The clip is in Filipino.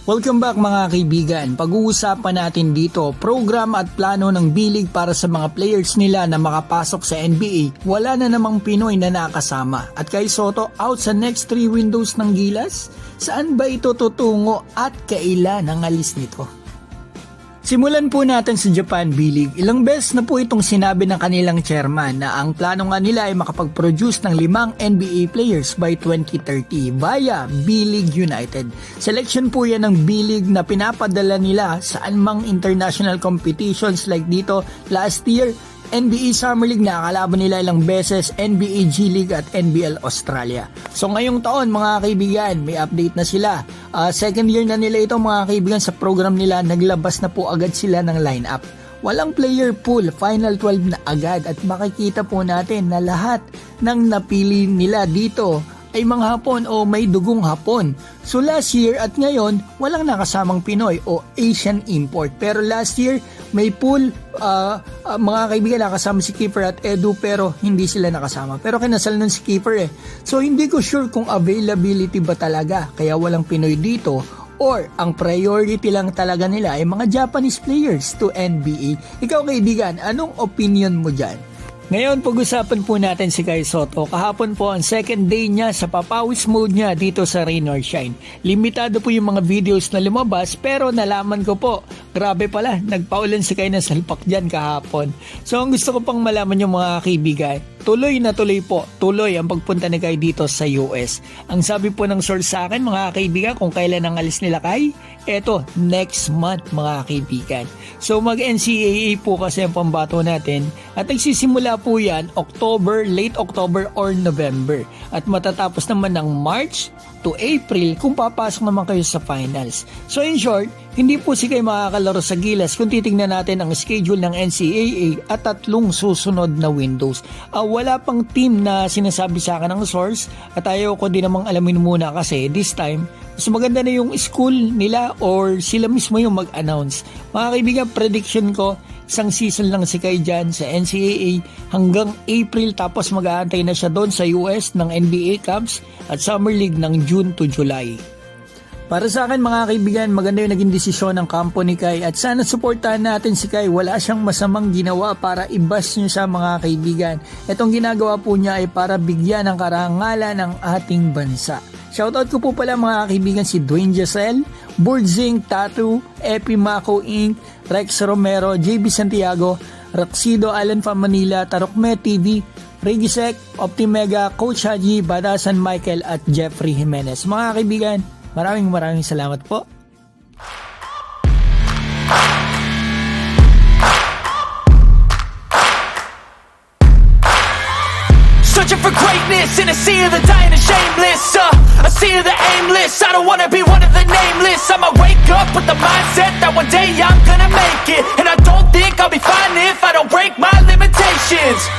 Welcome back mga kaibigan. Pag-uusapan natin dito, program at plano ng B-League para sa mga players nila na makapasok sa NBA. Wala na namang Pinoy na nakasama. At kay Soto, out sa next 3 windows ng Gilas? Saan ba ito tutungo at kailan ang alis nito? Simulan po natin sa Japan B-League. Ilang beses na po itong sinabi ng kanilang chairman na ang plano nga nila ay makapag-produce ng 5 NBA players by 2030 via B-League United. Selection po yan ng B-League na pinapadala nila sa anumang international competitions like dito last year. NBA Summer League na kalaban nila ilang beses, NBA G League at NBL Australia. So ngayong taon mga kaibigan, may update na sila. Second year na nila ito mga kaibigan sa program nila, naglabas na po agad sila ng lineup. Walang player pool, final 12 na agad at makikita po natin na lahat ng napili nila dito ay mga Hapon o may dugong Hapon. So last year at ngayon, walang nakasamang Pinoy o Asian import. Pero last year, may pool, mga kaibigan, nakasama si Kiefer at Edu pero hindi sila nakasama. Pero kinasal nun si Kiefer eh. So hindi ko sure kung availability ba talaga kaya walang Pinoy dito or ang priority lang talaga nila ay mga Japanese players to NBA. Ikaw kaibigan, anong opinion mo dyan? Ngayon, pag-usapan po natin si Kai Soto. Kahapon po ang second day niya sa papawis mode niya dito sa Rain or Shine. Limitado po yung mga videos na lumabas pero nalaman ko po, grabe pala, nagpaulan si Kai ng salpak dyan kahapon. So ang gusto ko pang malaman yung mga kaibigan, tuloy na tuloy po, tuloy ang pagpunta ni Kai dito sa US. Ang sabi po ng source sa akin mga kaibigan kung kailan ang alis nila Kai, eto, next month mga kaibigan. So mag-NCAA po kasi ang pambato natin at nagsisimula po yan October, late October or November at matatapos naman ng March to April kung papasok naman kayo sa finals. So in short, hindi po si Kai makakalaro sa Gilas kung titingnan natin ang schedule ng NCAA at 3 susunod na windows. Wala pang team na sinasabi sa akin ng source at ayaw ko din namang alamin muna kasi this time mas maganda na yung school nila or sila mismo yung mag-announce. Mga kaibigan, prediction ko, isang season lang si Kai dyan sa NCAA hanggang April tapos mag-aantay na siya doon sa US ng NBA Cubs at Summer League ng June to July. Para sa akin mga kaibigan, maganda yung naging desisyon ng kampo ni Kai at sana suportahan natin si Kai. Wala siyang masamang ginawa para i-bash niyo sa mga kaibigan. Itong ginagawa po niya ay para bigyan ng karangalan ng ating bansa. Shoutout ko po pala mga kaibigan si Dwayne Giselle, Burdzing Tattoo, Epi Mako Inc., Rex Romero, JB Santiago, Raxido Alan from Manila, Tarokme TV, Regisec, Optimega, Coach Haji, Badasan Michael at Jeffrey Jimenez. Mga kaibigan, maraming salamat po. Searching for greatness in a sea of the dying and shameless, a sea of the aimless. I don't wanna be one of the nameless. I'ma wake up with the mindset that one day I'm gonna make it, and I don't think I'll be fine if I don't break my limitations.